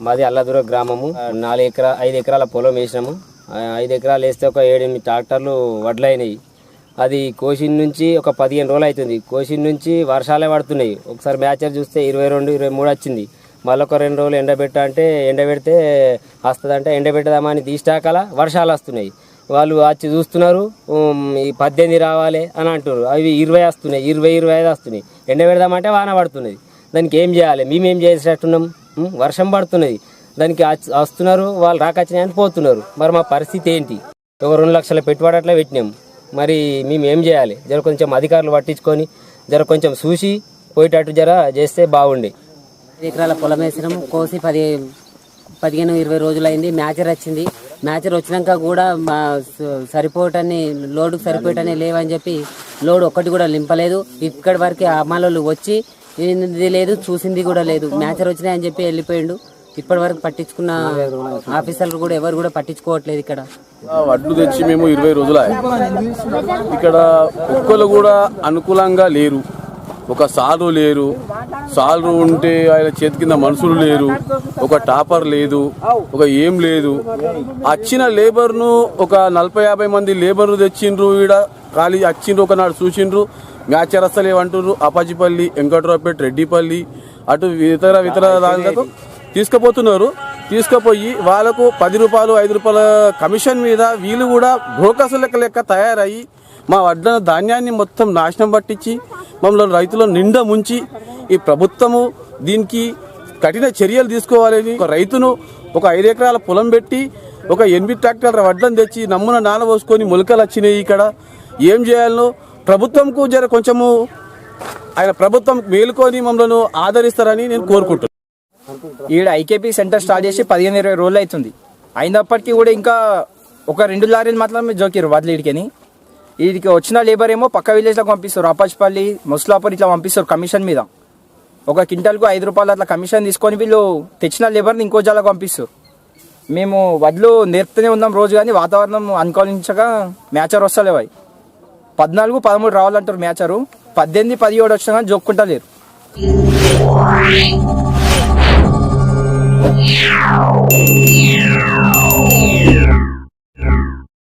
మాది అల్లదూర గ్రామము. 5 ఎకరాల పొలం వేసినాము. 5 ఎకరాలు వేస్తే ఒక 7-8 ట్రాక్టర్లు వడ్లైనాయి. అది కోసిన నుంచి ఒక 15 రోజులు అవుతుంది. కోసిన నుంచి వర్షాలే పడుతున్నాయి. ఒకసారి మ్యాచర్ చూస్తే 22-23 వచ్చింది. మళ్ళీ ఒక 2 రోజులు ఎండబెడితే వస్తుందంటే ఎండబెట్టదామని తీసాకల వర్షాలు వస్తున్నాయి. వాళ్ళు వచ్చి చూస్తున్నారు, ఈ 18 రావాలి అని అంటున్నారు. అవి 20 వస్తున్నాయి, 20-25 వస్తున్నాయి. ఎండబెడదామంటే వాన పడుతున్నది. దానికి ఏం చేయాలి? మేమేం చేసేటట్టున్నాం? వర్షం పడుతున్నది, దానికి వస్తున్నారు, వాళ్ళు రాకొచ్చినాయని పోతున్నారు. మరి మా పరిస్థితి ఏంటి? ఒక 2 లక్షల పెట్టుబడి అట్లా పెట్టినాం. మరి మేము ఏం చేయాలి? కొంచెం అధికారులు పట్టించుకొని కొంచెం చూసి పోయేటట్టు చేస్తే బాగుండే. 5 ఎకరాల పొలం వేసినాము. కోసి 15-20 రోజులు అయింది. మ్యాచర్ వచ్చింది. మ్యాచర్ వచ్చినాక కూడా సరిపోవటాన్ని లోడుకు సరిపోయటాన్ని లేవని చెప్పి లోడ్ ఒక్కటి కూడా నింపలేదు. ఇక్కడి వరకు అమ్మాలోళ్ళు వచ్చి ఇది లేదు, చూసింది కూడా లేదు. మ్యాచర్ వచ్చినాయని చెప్పి వెళ్ళిపోయిండు. ఇప్పటి వరకు పట్టించుకున్న ఆఫీసర్లు కూడా ఎవరు కూడా పట్టించుకోవట్లేదు. ఇక్కడ వడ్లు తెచ్చి మేము 20 రోజులు ఇక్కడ ఒక్కరు కూడా అనుకూలంగా లేరు. ఒక సాలు లేరు, సాలు ఉంటే ఆయన చేతి కింద మనుషులు లేరు, ఒక టాపర్ లేదు, ఒక ఏం లేదు. వచ్చిన లేబర్ను ఒక 40-50 మంది లేబర్ను తెచ్చిండ్రు. ఈడ ఖాళీ వచ్చిండ్రు, ఒకనాడు చూసిండ్రు. మ్యాచర్ వస్తలేమంటారు. అపాజిపల్లి, వెంకట్రావుపేట, రెడ్డిపల్లి అటు ఇతర దానితో తీసుకుపోతున్నారు. తీసుకుపోయి వాళ్ళకు 10 రూపాయలు 5 రూపాయల కమిషన్ మీద వీళ్ళు కూడా బ్రోకర్స్ లెక్క తయారయ్యి మా వడ్ల ధాన్యాన్ని మొత్తం నాశనం పట్టించి మమ్మల్ని రైతులను నిండా ముంచి ఈ ప్రభుత్వము దీనికి కఠిన చర్యలు తీసుకోవాలని, ఒక రైతును ఒక 5 ఎకరాల పొలం పెట్టి ఒక 8 ట్రాక్టర్ల వడ్లను తెచ్చి నమ్మున నానబోసుకొని మొలకలు వచ్చినాయి. ఇక్కడ ఏం చేయాలనో ప్రభుత్వంకు కొంచెము ఆయన ప్రభుత్వం మేలుకొని మమ్మల్ని ఆదరిస్తారని నేను కోరుకుంటున్నాను. ఈడ ఐకేపీ సెంటర్ స్టార్ట్ చేసి 15-20 రోజులు అవుతుంది. అయినప్పటికీ కూడా ఇంకా ఒక 2 లారీలు మాత్రమే జోకిరు వడ్లీడికని. వీడికి వచ్చిన లేబర్ ఏమో పక్క విలేజ్లకు పంపిస్తారు. అపాచిపల్లి, ముస్లాపూర్ ఇట్లా పంపిస్తారు కమిషన్ మీద. ఒక క్వింటల్కు 5 రూపాయలు అట్లా కమిషన్ తీసుకొని వీళ్ళు తెచ్చిన లేబర్ని ఇంకో జాలకు పంపిస్తారు. మేము వడ్లు నేర్పుతూనే ఉన్నాం రోజు, కానీ వాతావరణం అనుకూలించగా మ్యాచర్ వస్తలేవు. 14-13 రావాలంటారు మ్యాచరు. 18-17 వచ్చినా కానీ జోక్కుంటా లేరు.